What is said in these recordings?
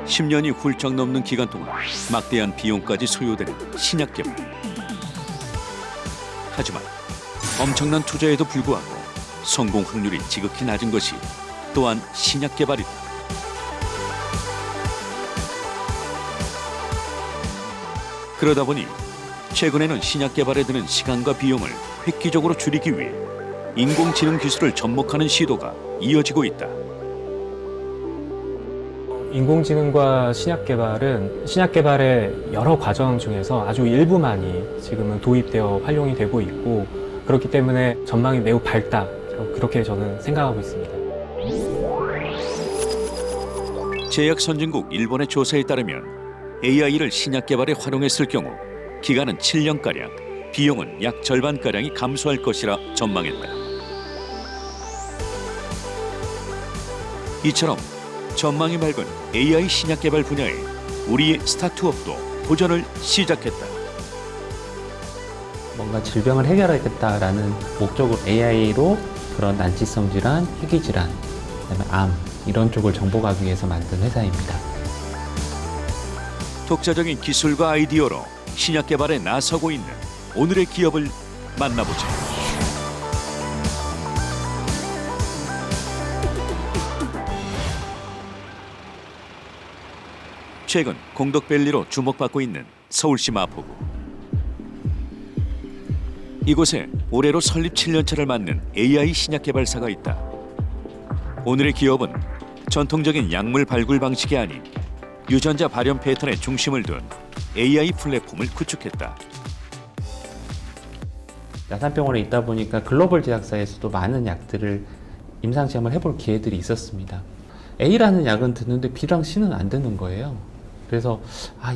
10년이 훌쩍 넘는 기간 동안 막대한 비용까지 소요되는 신약 개발. 하지만 엄청난 투자에도 불구하고 성공 확률이 지극히 낮은 것이 또한 신약 개발이다. 그러다 보니 최근에는 신약 개발에 드는 시간과 비용을 획기적으로 줄이기 위해 인공지능 기술을 접목하는 시도가 이어지고 있다. 인공지능과 신약 개발은 신약 개발의 여러 과정 중에서 아주 일부만이 지금은 도입되어 활용이 되고 있고, 그렇기 때문에 전망이 매우 밝다, 그렇게 저는 생각하고 있습니다. 제약 선진국 일본의 조사에 따르면 AI를 신약 개발에 활용했을 경우 기간은 7년가량, 비용은 약 절반가량이 감소할 것이라 전망했다. 이처럼 전망이 밝은 AI 신약 개발 분야에 우리의 스타트업도 도전을 시작했다. 뭔가 질병을 해결하겠다라는 목적으로 AI로 그런 난치성 질환, 희귀 질환, 그다음에 암 이런 쪽을 정복하기 위해서 만든 회사입니다. 독자적인 기술과 아이디어로 신약 개발에 나서고 있는 오늘의 기업을 만나보자. 최근 공덕밸리로 주목받고 있는 서울시 마포구. 이곳에 올해로 설립 7년차를 맞는 AI 신약 개발사가 있다. 오늘의 기업은 전통적인 약물 발굴 방식이 아닌 유전자 발현 패턴에 중심을 둔 AI 플랫폼을 구축했다. 야산병원에 있다 보니까 글로벌 제약사에서도 많은 약들을 임상시험을 해볼 기회들이 있었습니다. A라는 약은 듣는데 B랑 C는 안 듣는 거예요. 그래서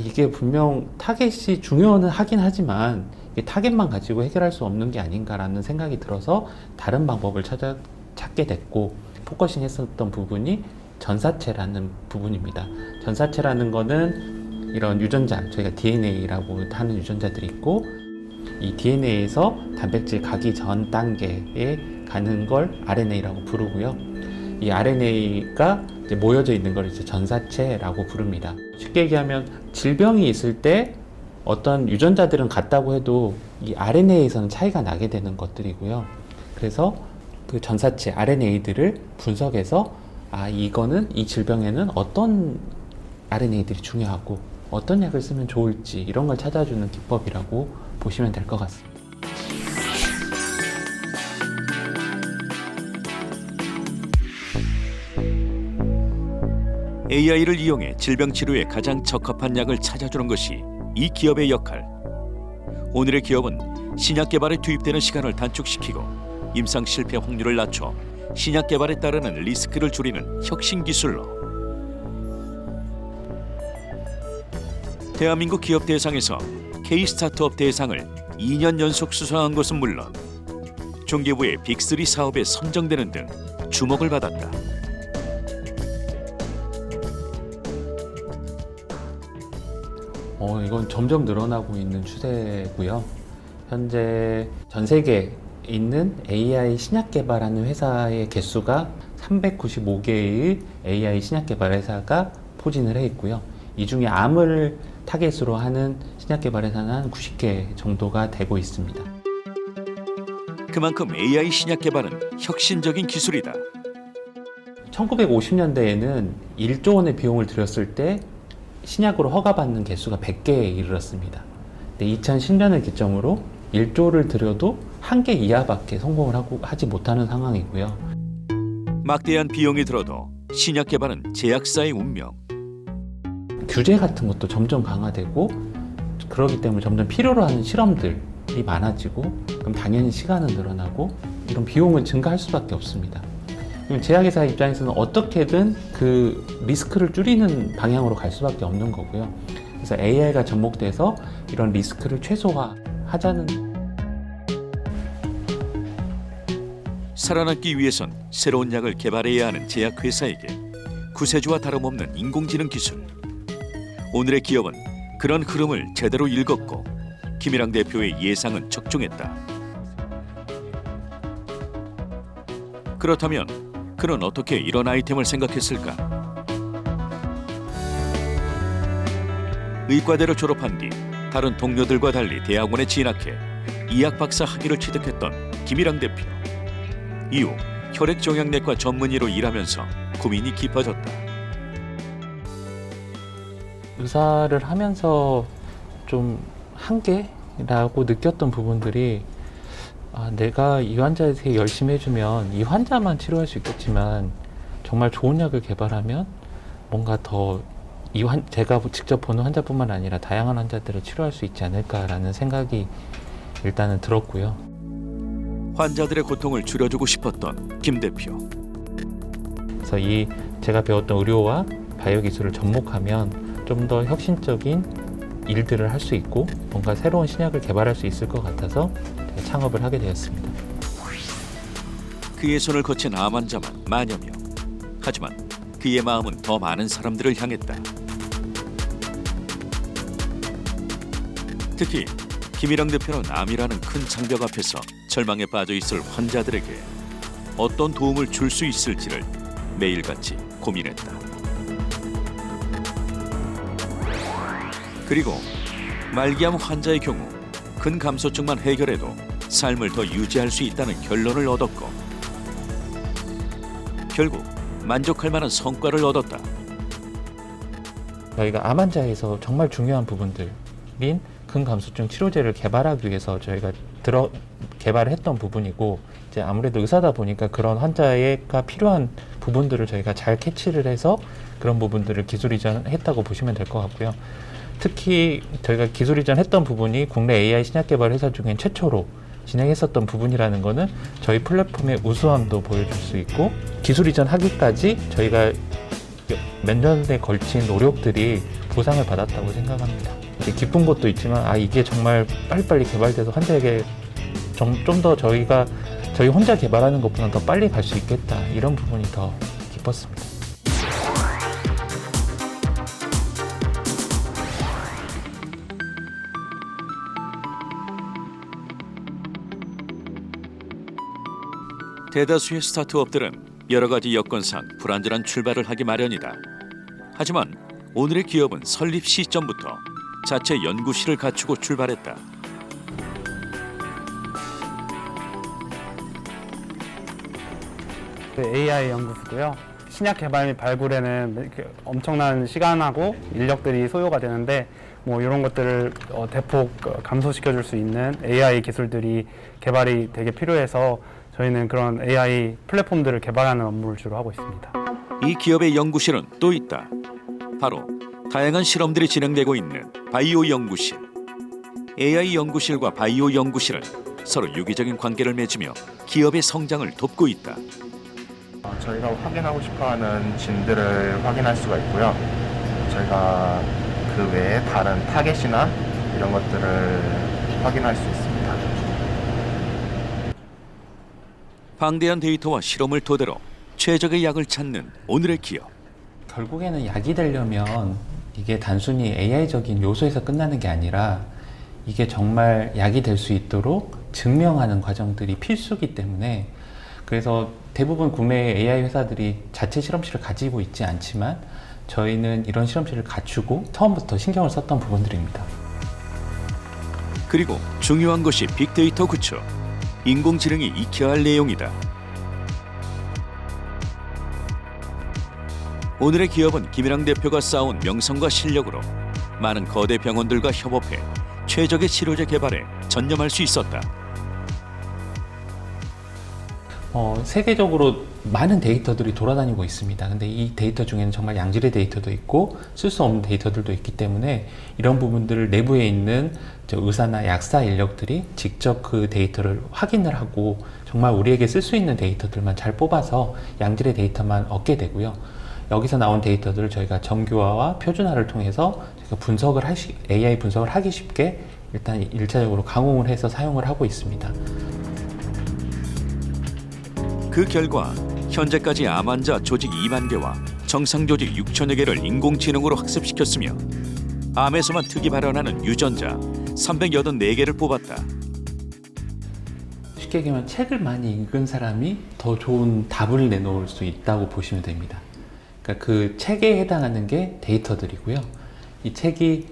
이게 분명 타겟이 중요는 하긴 하지만 이게 타겟만 가지고 해결할 수 없는 게 아닌가라는 생각이 들어서 다른 방법을 찾게 됐고, 포커싱 했었던 부분이 전사체라는 부분입니다. 전사체라는 거는 이런 유전자, 저희가 DNA라고 하는 유전자들이 있고, 이 DNA에서 단백질 가기 전 단계에 가는 걸 RNA라고 부르고요. 이 RNA가 이제 모여져 있는 걸 이제 전사체라고 부릅니다. 쉽게 얘기하면 질병이 있을 때 어떤 유전자들은 같다고 해도 이 RNA에서는 차이가 나게 되는 것들이고요. 그래서 그 전사체 RNA들을 분석해서 이거는 이 질병에는 어떤 RNA들이 중요하고 어떤 약을 쓰면 좋을지 이런 걸 찾아주는 기법이라고 보시면 될 것 같습니다. AI를 이용해 질병 치료에 가장 적합한 약을 찾아주는 것이 이 기업의 역할. 오늘의 기업은 신약 개발에 투입되는 시간을 단축시키고 임상 실패 확률을 낮춰 신약 개발에 따르는 리스크를 줄이는 혁신 기술로 대한민국 기업 대상에서 K 스타트업 대상을 2년 연속 수상한 것은 물론 중개부의 빅3 사업에 선정되는 등 주목을 받았다. 이건 점점 늘어나고 있는 추세고요. 현재 전 세계에 있는 AI 신약 개발하는 회사의 개수가 395개의 AI 신약 개발 회사가 포진을 해 있고요. 이 중에 암을 타겟으로 하는 신약 개발 회사는 한 90개 정도가 되고 있습니다. 그만큼 AI 신약 개발은 혁신적인 기술이다. 1950년대에는 1조 원의 비용을 들였을 때 신약으로 허가받는 개수가 100개에 이르렀습니다. 근데 2010년을 기점으로 1조를 들여도 1개 이하밖에 성공을 하지 못하는 상황이고요. 막대한 비용이 들어도 신약 개발은 제약사의 운명. 규제 같은 것도 점점 강화되고 그러기 때문에 점점 필요로 하는 실험들이 많아지고, 그럼 당연히 시간은 늘어나고 이런 비용은 증가할 수밖에 없습니다. 제약회사 입장에서는 어떻게든 그 리스크를 줄이는 방향으로 갈 수밖에 없는 거고요. 그래서 AI가 접목돼서 이런 리스크를 최소화하자는. 살아남기 위해선 새로운 약을 개발해야 하는 제약회사에게 구세주와 다름없는 인공지능 기술. 오늘의 기업은 그런 흐름을 제대로 읽었고 김일환 대표의 예상은 적중했다. 그렇다면 그는 어떻게 이런 아이템을 생각했을까? 의과대를 졸업한 뒤 다른 동료들과 달리 대학원에 진학해 이학 박사 학위를 취득했던 김일랑 대표. 이후 혈액종양내과 전문의로 일하면서 고민이 깊어졌다. 의사를 하면서 좀 한계라고 느꼈던 부분들이 내가 이 환자에 대해 열심히 해주면 이 환자만 치료할 수 있겠지만 정말 좋은 약을 개발하면 뭔가 더 제가 직접 보는 환자뿐만 아니라 다양한 환자들을 치료할 수 있지 않을까라는 생각이 일단은 들었고요. 환자들의 고통을 줄여주고 싶었던 김 대표. 그래서 제가 배웠던 의료와 바이오 기술을 접목하면 좀 더 혁신적인 일들을 할 수 있고 뭔가 새로운 신약을 개발할 수 있을 것 같아서 제가 창업을 하게 되었습니다. 그의 손을 거친 암 환자만 만여 명. 하지만 그의 마음은 더 많은 사람들을 향했다. 특히 김일랑 대표는 암이라는 큰 장벽 앞에서 절망에 빠져 있을 환자들에게 어떤 도움을 줄 수 있을지를 매일같이 고민했다. 그리고 말기암 환자의 경우 근감소증만 해결해도 삶을 더 유지할 수 있다는 결론을 얻었고, 결국 만족할 만한 성과를 얻었다. 저희가 암 환자에서 정말 중요한 부분들인 근감소증 치료제를 개발하기 위해서 저희가 개발을 했던 부분이고, 이제 아무래도 의사다 보니까 그런 환자가 필요한 부분들을 저희가 잘 캐치를 해서 그런 부분들을 기술 이전했다고 보시면 될 것 같고요. 특히 저희가 기술 이전했던 부분이 국내 AI 신약 개발 회사 중엔 최초로 진행했었던 부분이라는 거는 저희 플랫폼의 우수함도 보여줄 수 있고, 기술 이전하기까지 저희가 몇 년에 걸친 노력들이 보상을 받았다고 생각합니다. 기쁜 것도 있지만 이게 정말 빨리빨리 개발돼서 환자에게 좀 더 저희 혼자 개발하는 것보다 더 빨리 갈 수 있겠다, 이런 부분이 더 기뻤습니다. 대다수의 스타트업들은 여러 가지 여건상 불안전한 출발을 하기 마련이다. 하지만 오늘의 기업은 설립 시점부터 자체 연구실을 갖추고 출발했다. AI 연구소고요. 신약 개발 및 발굴에는 엄청난 시간하고 인력들이 소요가 되는데 이런 것들을 대폭 감소시켜줄 수 있는 AI 기술들이 개발이 되게 필요해서 저희는 그런 AI 플랫폼들을 개발하는 업무를 주로 하고 있습니다. 이 기업의 연구실은 또 있다. 바로 다양한 실험들이 진행되고 있는 바이오 연구실. AI 연구실과 바이오 연구실은 서로 유기적인 관계를 맺으며 기업의 성장을 돕고 있다. 저희가 확인하고 싶어하는 진들을 확인할 수가 있고요. 저희가 그 외에 다른 타겟이나 이런 것들을 확인할 수 있습니다. 방대한 데이터와 실험을 토대로 최적의 약을 찾는 오늘의 기업. 결국에는 약이 되려면 이게 단순히 AI적인 요소에서 끝나는 게 아니라 이게 정말 약이 될 수 있도록 증명하는 과정들이 필수이기 때문에, 그래서 대부분 국내 AI 회사들이 자체 실험실을 가지고 있지 않지만 저희는 이런 실험실을 갖추고 처음부터 신경을 썼던 부분들입니다. 그리고 중요한 것이 빅데이터 구축. 인공지능이 익혀야 할 내용이다. 오늘의 기업은 김일랑 대표가 쌓아온 명성과 실력으로 많은 거대 병원들과 협업해 최적의 치료제 개발에 전념할 수 있었다. 세계적으로 많은 데이터들이 돌아다니고 있습니다. 근데 이 데이터 중에는 정말 양질의 데이터도 있고 쓸 수 없는 데이터들도 있기 때문에 이런 부분들을 내부에 있는 의사나 약사 인력들이 직접 그 데이터를 확인을 하고 정말 우리에게 쓸 수 있는 데이터들만 잘 뽑아서 양질의 데이터만 얻게 되고요. 여기서 나온 데이터들을 저희가 정교화와 표준화를 통해서 AI 분석을 하기 쉽게 일단 1차적으로 강화를 해서 사용을 하고 있습니다. 그 결과 현재까지 암 환자 조직 2만 개와 정상 조직 6천여 개를 인공지능으로 학습시켰으며 암에서만 특이 발현하는 유전자 384개를 뽑았다. 쉽게 얘기하면 책을 많이 읽은 사람이 더 좋은 답을 내놓을 수 있다고 보시면 됩니다. 그러니까 그 책에 해당하는 게 데이터들이고요. 이 책이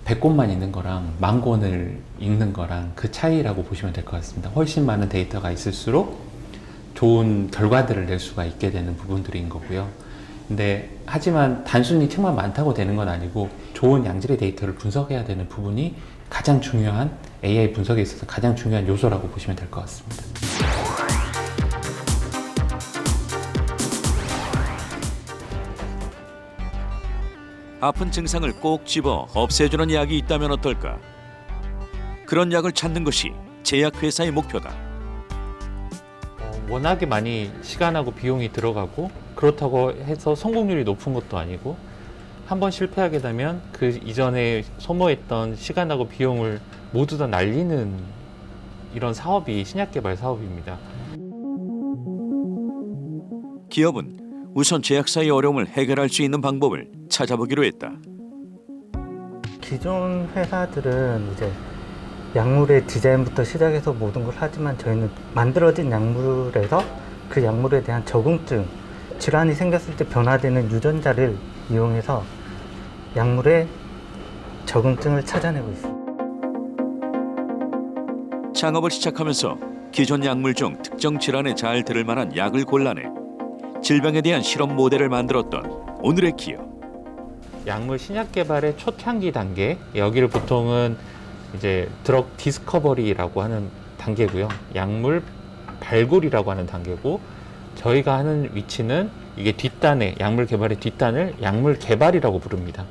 100권만 있는 거랑 10,000권을 읽는 거랑 그 차이라고 보시면 될 것 같습니다. 훨씬 많은 데이터가 있을수록 좋은 결과들을 낼 수가 있게 되는 부분들인 거고요. 근데 하지만 단순히 책만 많다고 되는 건 아니고 좋은 양질의 데이터를 분석해야 되는 부분이 가장 중요한 AI 분석에 있어서 가장 중요한 요소라고 보시면 될 것 같습니다. 아픈 증상을 꼭 집어 없애주는 약이 있다면 어떨까? 그런 약을 찾는 것이 제약회사의 목표다. 워낙에 많이 시간하고 비용이 들어가고 그렇다고 해서 성공률이 높은 것도 아니고 한번 실패하게 되면 그 이전에 소모했던 시간하고 비용을 모두 다 날리는 이런 사업이 신약 개발 사업입니다. 기업은 우선 제약사의 어려움을 해결할 수 있는 방법을 찾아보기로 했다. 기존 회사들은 이제 약물의 디자인부터 시작해서 모든 걸 하지만 저희는 만들어진 약물에서 그 약물에 대한 적응증, 질환이 생겼을 때 변화되는 유전자를 이용해서 약물의 적응증을 찾아내고 있습니다. 창업을 시작하면서 기존 약물 중 특정 질환에 잘 들을 만한 약을 골라내 질병에 대한 실험 모델을 만들었던 오늘의 기업. 약물 신약 개발의 초창기 단계, 여기를 보통은 이제 드럭 디스커버리라고 하는 단계고요. 약물 발굴이라고 하는 단계고, 저희가 하는 위치는 이게 뒷단에, 약물 개발의 뒷단을 약물 개발이라고 부릅니다.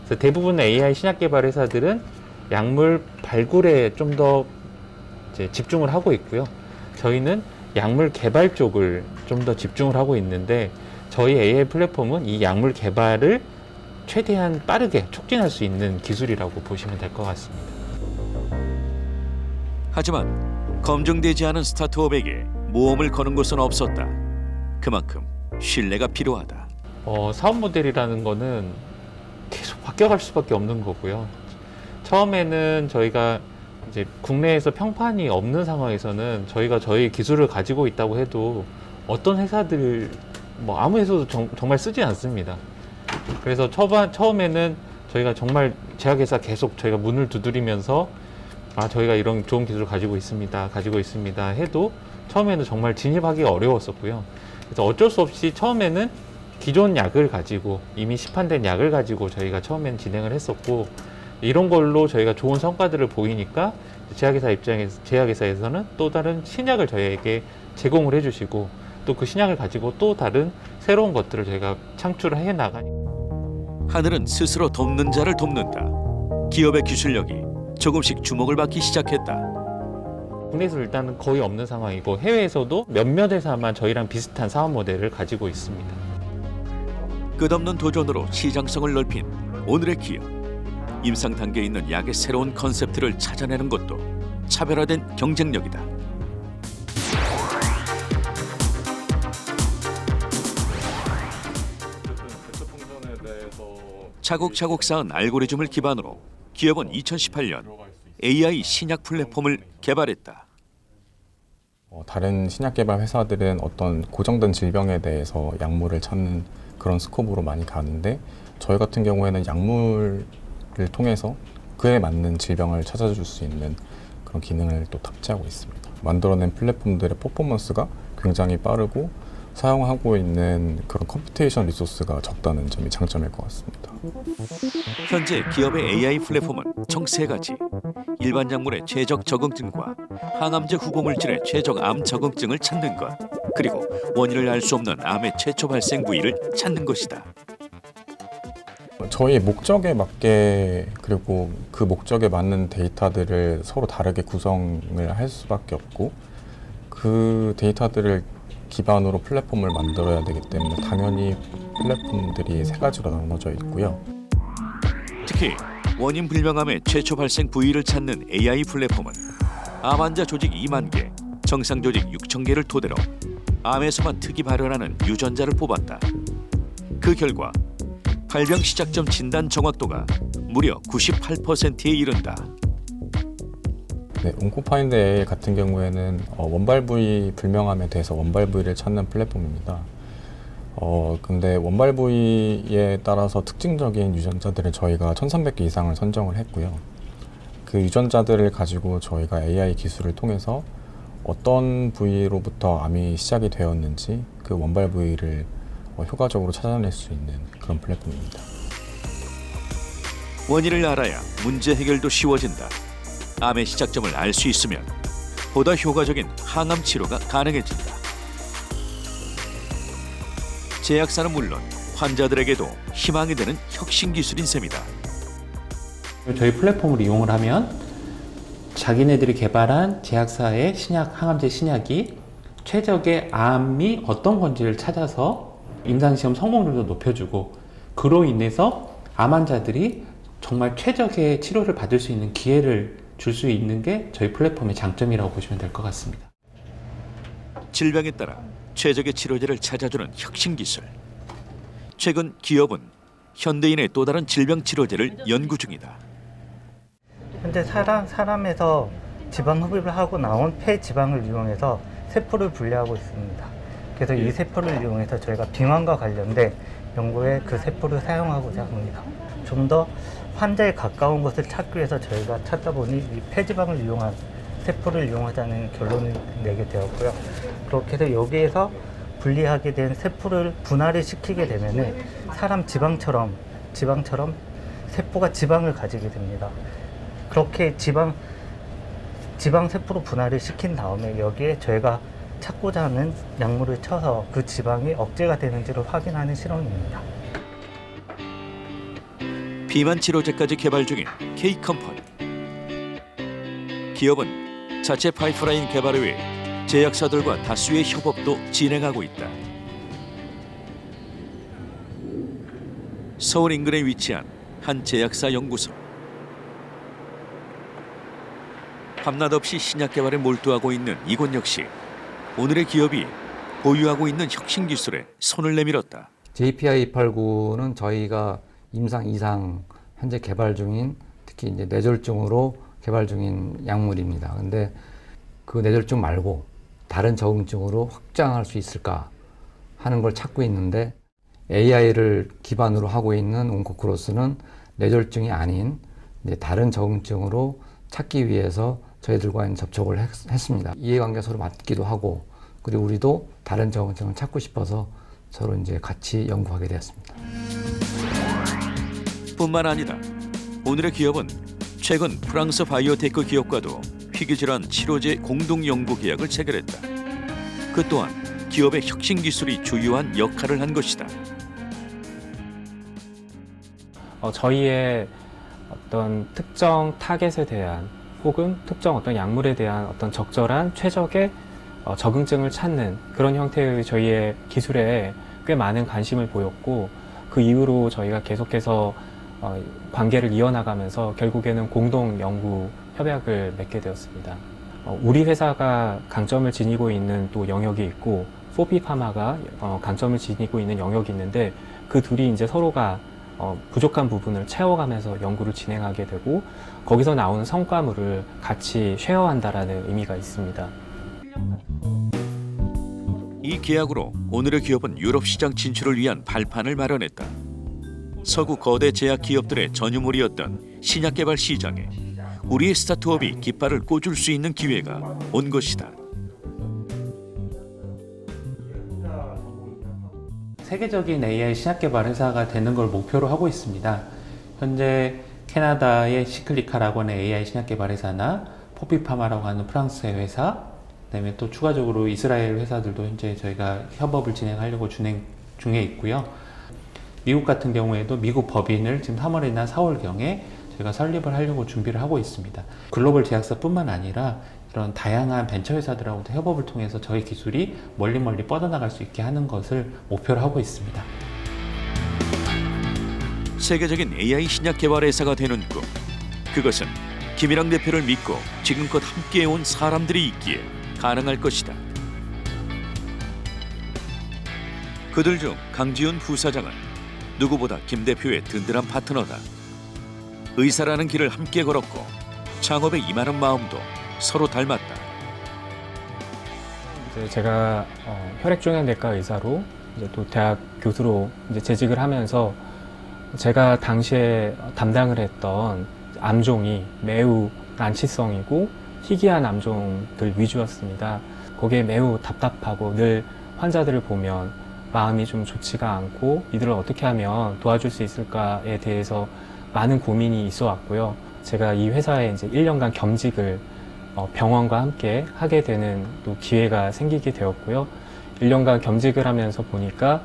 그래서 대부분의 AI 신약 개발 회사들은 약물 발굴에 좀 더 집중을 하고 있고요. 저희는 약물 개발 쪽을 좀 더 집중을 하고 있는데, 저희 AI 플랫폼은 이 약물 개발을 최대한 빠르게 촉진할 수 있는 기술이라고 보시면 될 것 같습니다. 하지만 검증되지 않은 스타트업에게 모험을 거는 곳은 없었다. 그만큼 신뢰가 필요하다. 사업 모델이라는 거는 계속 바뀌어갈 수밖에 없는 거고요. 처음에는 저희가 이제 국내에서 평판이 없는 상황에서는 저희가 저희 기술을 가지고 있다고 해도 어떤 회사들, 아무 회사도 정말 쓰지 않습니다. 그래서 처음에는 저희가 정말 제약회사 계속 저희가 문을 두드리면서 저희가 이런 좋은 기술을 가지고 있습니다 해도 처음에는 정말 진입하기가 어려웠었고요. 그래서 어쩔 수 없이 처음에는 기존 약을 가지고 이미 시판된 약을 가지고 저희가 처음에는 진행을 했었고, 이런 걸로 저희가 좋은 성과들을 보이니까 제약회사에서는 또 다른 신약을 저희에게 제공을 해주시고, 또 그 신약을 가지고 또 다른 새로운 것들을 저희가 창출을 해 나가니까. 하늘은 스스로 돕는 자를 돕는다. 기업의 기술력이 조금씩 주목을 받기 시작했다. 국내에서 일단은 거의 없는 상황이고, 해외에서도 몇몇 회사만 저희랑 비슷한 사업 모델을 가지고 있습니다. 끝없는 도전으로 시장성을 넓힌 오늘의 기업. 임상 단계에 있는 약의 새로운 컨셉트를 찾아내는 것도 차별화된 경쟁력이다. 차곡차곡 쌓은 알고리즘을 기반으로 기업은 2018년 AI 신약 플랫폼을 개발했다. 다른 신약 개발 회사들은 어떤 고정된 질병에 대해서 약물을 찾는 그런 스코프로 많이 가는데, 저희 같은 경우에는 약물을 통해서 그에 맞는 질병을 찾아줄 수 있는 그런 기능을 또 탑재하고 있습니다. 만들어낸 플랫폼들의 퍼포먼스가 굉장히 빠르고 사용하고 있는 그런 컴퓨테이션 리소스가 적다는 점이 장점일 것 같습니다. 현재 기업의 AI 플랫폼은 총 3가지. 일반 약물의 최적 적응증과 항암제 후보물질의 최적 암 적응증을 찾는 것, 그리고 원인을 알 수 없는 암의 최초 발생 부위를 찾는 것이다. 저희 목적에 맞게, 그리고 그 목적에 맞는 데이터들을 서로 다르게 구성을 할 수밖에 없고, 그 데이터들을 기반으로 플랫폼을 만들어야 되기 때문에 당연히 플랫폼들이 3가지로 나눠져 있고요. 특히 원인 불명암의 최초 발생 부위를 찾는 AI 플랫폼은 암 환자 조직 2만 개, 정상 조직 6천 개를 토대로 암에서만 특이 발현하는 유전자를 뽑았다. 그 결과 발병 시작점 진단 정확도가 무려 98%에 이른다. 네, 온코파인드 AI 같은 경우에는 원발 부위 불명암에 대해서 원발 부위를 찾는 플랫폼입니다. 근데 원발 부위에 따라서 특징적인 유전자들을 저희가 1,300개 이상을 선정을 했고요. 그 유전자들을 가지고 저희가 AI 기술을 통해서 어떤 부위로부터 암이 시작이 되었는지 그 원발 부위를 효과적으로 찾아낼 수 있는 그런 플랫폼입니다. 원인을 알아야 문제 해결도 쉬워진다. 암의 시작점을 알 수 있으면 보다 효과적인 항암 치료가 가능해진다. 제약사는 물론 환자들에게도 희망이 되는 혁신 기술인 셈이다. 저희 플랫폼을 이용을 하면 자기네들이 개발한 제약사의 신약, 항암제 신약이 최적의 암이 어떤 건지를 찾아서 임상시험 성공률도 높여주고, 그로 인해서 암 환자들이 정말 최적의 치료를 받을 수 있는 기회를 줄 수 있는 게 저희 플랫폼의 장점이라고 보시면 될 것 같습니다. 질병에 따라 최적의 치료제를 찾아주는 혁신 기술. 최근 기업은 현대인의 또 다른 질병 치료제를 연구 중이다. 현재 사람에서 지방 흡입을 하고 나온 폐 지방을 이용해서 세포를 분리하고 있습니다. 그래서 이 세포를 이용해서 저희가 비만과 관련된 연구에 그 세포를 사용하고자 합니다. 좀 더 환자에 가까운 것을 찾기 위해서 저희가 찾다 보니 이 폐지방을 이용한 세포를 이용하자는 결론을 내게 되었고요. 그렇게 해서 여기에서 분리하게 된 세포를 분할을 시키게 되면은 사람 지방처럼 세포가 지방을 가지게 됩니다. 그렇게 지방 세포로 분할을 시킨 다음에 여기에 저희가 찾고자 하는 약물을 쳐서 그 지방이 억제가 되는지를 확인하는 실험입니다. 비만 치료제까지 개발 중인 K컴퍼니. 기업은 자체 파이프라인 개발을 위해 제약사들과 다수의 협업도 진행하고 있다. 서울 인근에 위치한 한 제약사 연구소. 밤낮 없이 신약 개발에 몰두하고 있는 이곳 역시 오늘의 기업이 보유하고 있는 혁신 기술에 손을 내밀었다. JPI-289는 저희가 임상 2상 현재 개발 중인, 특히 이제 뇌졸중으로 개발 중인 약물입니다. 근데 그 뇌졸중 말고 다른 적응증으로 확장할 수 있을까 하는 걸 찾고 있는데, AI를 기반으로 하고 있는 온코크로스는 뇌졸중이 아닌 이제 다른 적응증으로 찾기 위해서 저희들과 접촉을 했습니다. 이해관계가 서로 맞기도 하고, 그리고 우리도 다른 적응증을 찾고 싶어서 서로 이제 같이 연구하게 되었습니다. 뿐만 아니다. 오늘의 기업은 최근 프랑스 바이오테크 기업과도 희귀질환 치료제 공동 연구 계약을 체결했다. 그 또한 기업의 혁신 기술이 주요한 역할을 한 것이다. 저희의 어떤 특정 타겟에 대한 혹은 특정 어떤 약물에 대한 어떤 적절한 최적의 적응증을 찾는 그런 형태의 저희의 기술에 꽤 많은 관심을 보였고, 그 이후로 저희가 계속해서 관계를 이어나가면서 결국에는 공동 연구 협약을 맺게 되었습니다. 우리 회사가 강점을 지니고 있는 또 영역이 있고, 포비파마가 강점을 지니고 있는 영역이 있는데, 그 둘이 이제 서로가 부족한 부분을 채워가면서 연구를 진행하게 되고, 거기서 나오는 성과물을 같이 쉐어한다라는 의미가 있습니다. 이 계약으로 오늘의 기업은 유럽 시장 진출을 위한 발판을 마련했다. 서구 거대 제약 기업들의 전유물이었던 신약 개발 시장에 우리의 스타트업이 깃발을 꽂을 수 있는 기회가 온 것이다. 세계적인 AI 신약 개발 회사가 되는 걸 목표로 하고 있습니다. 현재 캐나다의 시클리카라고 하는 AI 신약 개발 회사나 포피파마라고 하는 프랑스의 회사, 그다음에 또 추가적으로 이스라엘 회사들도 현재 저희가 협업을 진행하려고 진행 중에 있고요. 미국 같은 경우에도 미국 법인을 지금 3월이나 4월경에 저희가 설립을 하려고 준비를 하고 있습니다. 글로벌 제약사뿐만 아니라 이런 다양한 벤처 회사들하고도 협업을 통해서 저희 기술이 멀리 뻗어나갈 수 있게 하는 것을 목표로 하고 있습니다. 세계적인 AI 신약 개발 회사가 되는 꿈. 그것은 김일환 대표를 믿고 지금껏 함께해온 사람들이 있기에 가능할 것이다. 그들 중 강지훈 부사장은 누구보다 김 대표의 든든한 파트너다. 의사라는 길을 함께 걸었고 창업에 임하는 마음도 서로 닮았다. 제가 혈액종양내과 의사로 이제 또 대학 교수로 이제 재직을 하면서 제가 당시에 담당을 했던 암종이 매우 난치성이고 희귀한 암종들 위주였습니다. 거기에 매우 답답하고 늘 환자들을 보면 마음이 좀 좋지가 않고 이들을 어떻게 하면 도와줄 수 있을까에 대해서 많은 고민이 있어 왔고요. 제가 이 회사에 이제 1년간 겸직을 병원과 함께 하게 되는 또 기회가 생기게 되었고요. 1년간 겸직을 하면서 보니까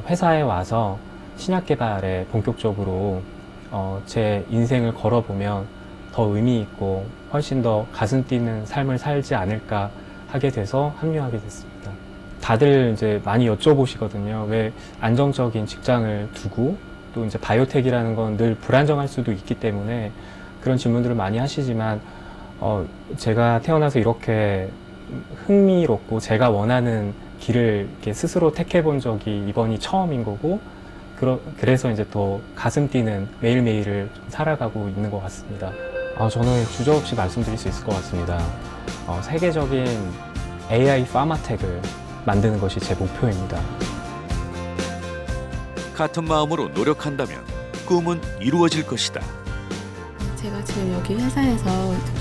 회사에 와서 신약 개발에 본격적으로 제 인생을 걸어보면 더 의미 있고 훨씬 더 가슴 뛰는 삶을 살지 않을까 하게 돼서 합류하게 됐습니다. 다들 이제 많이 여쭤보시거든요. 왜 안정적인 직장을 두고 또 이제 바이오텍이라는 건 늘 불안정할 수도 있기 때문에 그런 질문들을 많이 하시지만 제가 태어나서 이렇게 흥미롭고 제가 원하는 길을 이렇게 스스로 택해 본 적이 이번이 처음인 거고 그래서 이제 더 가슴 뛰는 매일매일을 좀 살아가고 있는 것 같습니다. 저는 주저없이 말씀드릴 수 있을 것 같습니다. 세계적인 AI 파마텍을 만드는 것이 제 목표입니다. 같은 마음으로 노력한다면 꿈은 이루어질 것이다. 제가 지금 여기 회사에서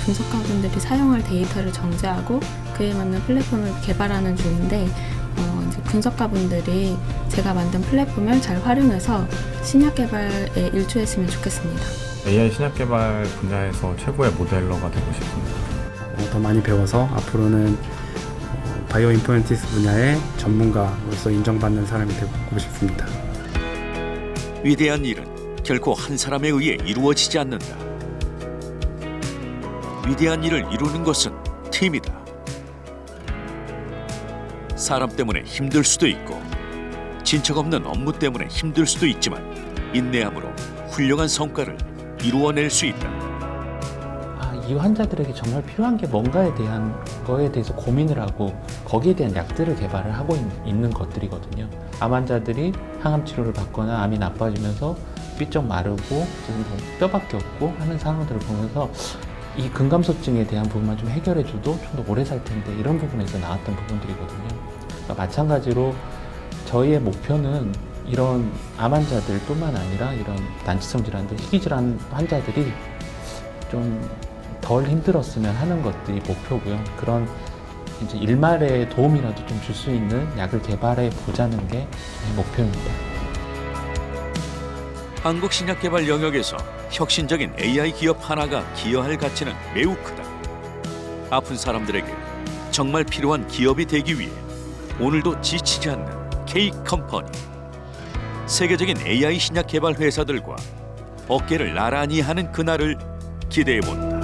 분석가분들이 사용할 데이터를 정제하고 그에 맞는 플랫폼을 개발하는 중인데 이제 분석가분들이 제가 만든 플랫폼을 잘 활용해서 신약 개발에 일조했으면 좋겠습니다. AI 신약 개발 분야에서 최고의 모델러가 되고 싶습니다. 더 많이 배워서 앞으로는 바이오 인포메틱스 분야의 전문가로서 인정받는 사람이 되고 싶습니다. 위대한 일은 결코 한 사람에 의해 이루어지지 않는다. 위대한 일을 이루는 것은 팀이다. 사람 때문에 힘들 수도 있고 진척 없는 업무 때문에 힘들 수도 있지만 인내함으로 훌륭한 성과를 이루어낼 수 있다. 이 환자들에게 정말 필요한 게 뭔가에 대한 거에 대해서 고민을 하고 거기에 대한 약들을 개발을 하고 있는 것들이거든요. 암 환자들이 항암 치료를 받거나 암이 나빠지면서 삐쩍 마르고 지금 뼈밖에 없고 하는 상황들을 보면서 이 근감소증에 대한 부분만 좀 해결해줘도 좀 더 오래 살 텐데 이런 부분에서 나왔던 부분들이거든요. 그러니까 마찬가지로 저희의 목표는 이런 암 환자들뿐만 아니라 이런 난치성 질환들, 희귀질환 환자들이 좀 덜 힘들었으면 하는 것들이 목표고요. 그런 이제 일말의 도움이라도 좀 줄 수 있는 약을 개발해 보자는 게 저희 목표입니다. 한국 신약 개발 영역에서 혁신적인 AI 기업 하나가 기여할 가치는 매우 크다. 아픈 사람들에게 정말 필요한 기업이 되기 위해 오늘도 지치지 않는 K-컴퍼니. 세계적인 AI 신약 개발 회사들과 어깨를 나란히 하는 그날을 기대해 본다.